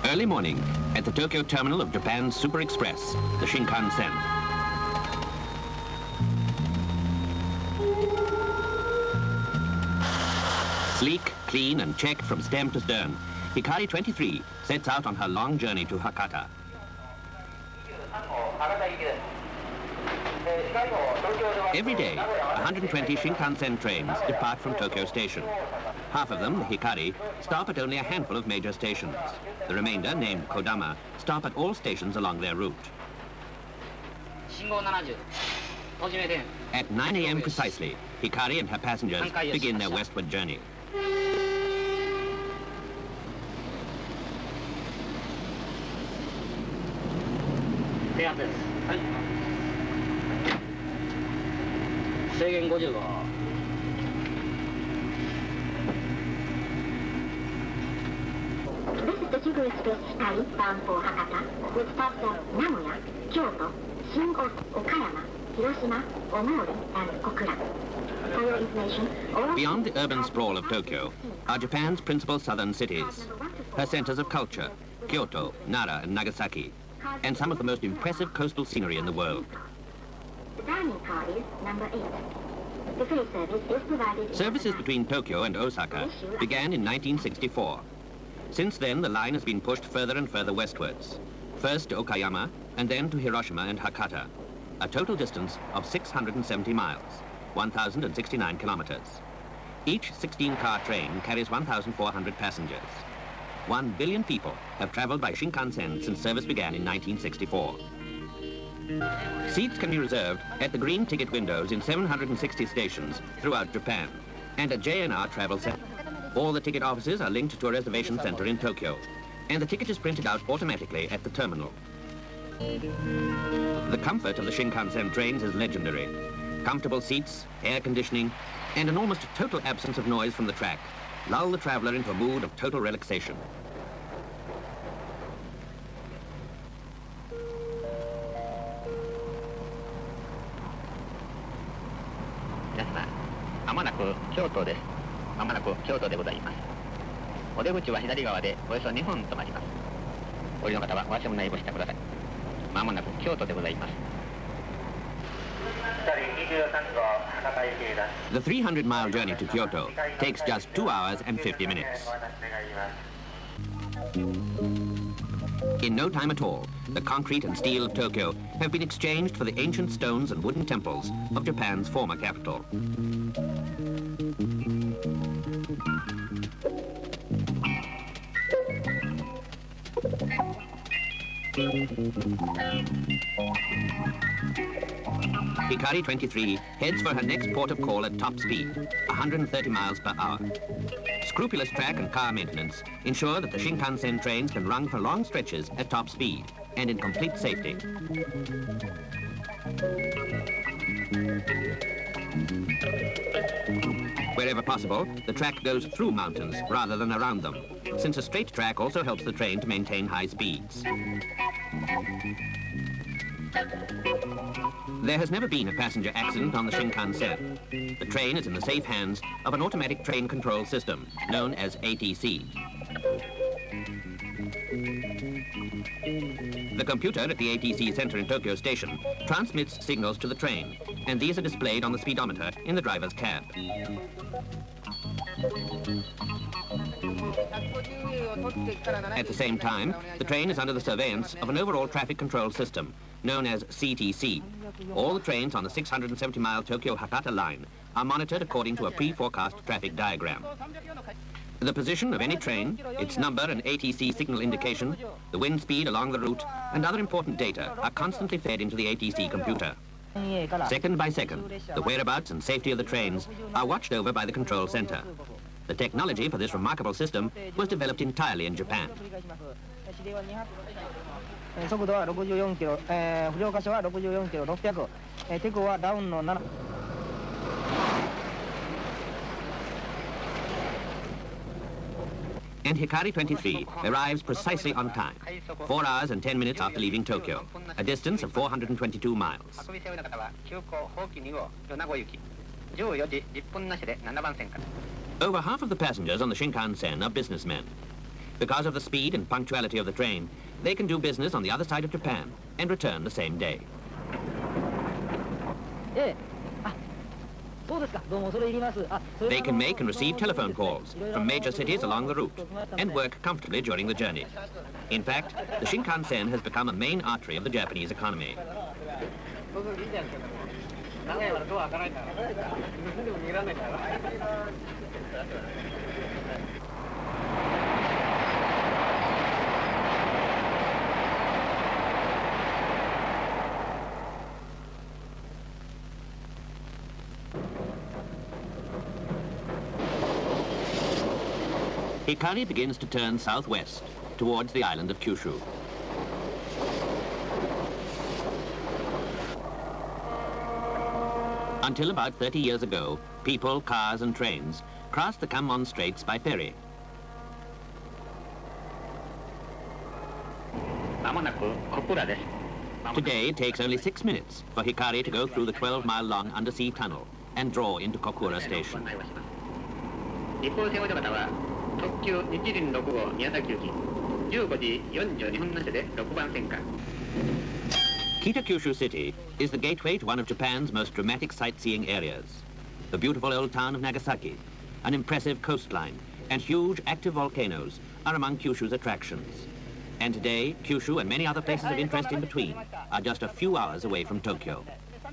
Early morning at the Tokyo terminal of Japan's Super Express, the Shinkansen. Sleek, clean and checked from stem to stern, Hikari 23 sets out on her long journey to Hakata. Every day, 120 Shinkansen trains depart from Tokyo Station. Half of them, the Hikari, stop at only a handful of major stations. The remainder, named Kodama, stop at all stations along their route. At 9 a.m. precisely, Hikari and her passengers begin their westward journey. This is the Super Express Hikari bound for Hakata, with stops at Nagoya, Kyoto, Okayama, Hiroshima, Omori, and Kokura. For your information, beyond the urban sprawl of Tokyo are Japan's principal southern cities, her centers of culture, Kyoto, Nara, and Nagasaki, and some of the most impressive coastal scenery in the world. The dining car is number 8. The ferry service is provided... Services between Tokyo and Osaka began in 1964. Since then, the line has been pushed further and further westwards, first to Okayama and then to Hiroshima and Hakata, a total distance of 670 miles, 1,069 kilometers. Each 16-car train carries 1,400 passengers. 1 billion people have traveled by Shinkansen since service began in 1964. Seats can be reserved at the green ticket windows in 760 stations throughout Japan and at JNR Travel Center. All the ticket offices are linked to a reservation center in Tokyo, and the ticket is printed out automatically at the terminal. The comfort of the Shinkansen trains is legendary. Comfortable seats, air conditioning, and an almost total absence of noise from the track lull the traveler into a mood of total relaxation. The 300-mile journey to Kyoto takes just 2 hours and 50 minutes. In no time at all, the concrete and steel of Tokyo have been exchanged for the ancient stones and wooden temples of Japan's former capital. Hikari 23 heads for her next port of call at top speed, 130 miles per hour. Scrupulous track and car maintenance ensure that the Shinkansen trains can run for long stretches at top speed and in complete safety. Wherever possible, the track goes through mountains rather than around them, since a straight track also helps the train to maintain high speeds. There has never been a passenger accident on the Shinkansen. The train is in the safe hands of an automatic train control system, known as ATC. The computer at the ATC center in Tokyo Station transmits signals to the train, and these are displayed on the speedometer in the driver's cab. At the same time, the train is under the surveillance of an overall traffic control system, known as CTC. All the trains on the 670-mile Tokyo-Hakata line are monitored according to a pre-forecast traffic diagram. The position of any train, its number and ATC signal indication, the wind speed along the route, and other important data are constantly fed into the ATC computer. Second by second, the whereabouts and safety of the trains are watched over by the control center. The technology for this remarkable system was developed entirely in Japan. And Hikari 23 arrives precisely on time, 4 hours and 10 minutes after leaving Tokyo, a distance of 422 miles. Over half of the passengers on the Shinkansen are businessmen. Because of the speed and punctuality of the train, they can do business on the other side of Japan and return the same day. They can make and receive telephone calls from major cities along the route and work comfortably during the journey. In fact, the Shinkansen has become a main artery of the Japanese economy. Hikari begins to turn southwest towards the island of Kyushu. Until about 30 years ago, people, cars and trains crossed the Kanmon Straits by ferry. Today, it takes only 6 minutes for Hikari to go through the 12-mile-long undersea tunnel and draw into Kokura Station. Kitakyushu City is the gateway to one of Japan's most dramatic sightseeing areas. The beautiful old town of Nagasaki, an impressive coastline, and huge active volcanoes are among Kyushu's attractions. And today, Kyushu and many other places of interest in between are just a few hours away from Tokyo.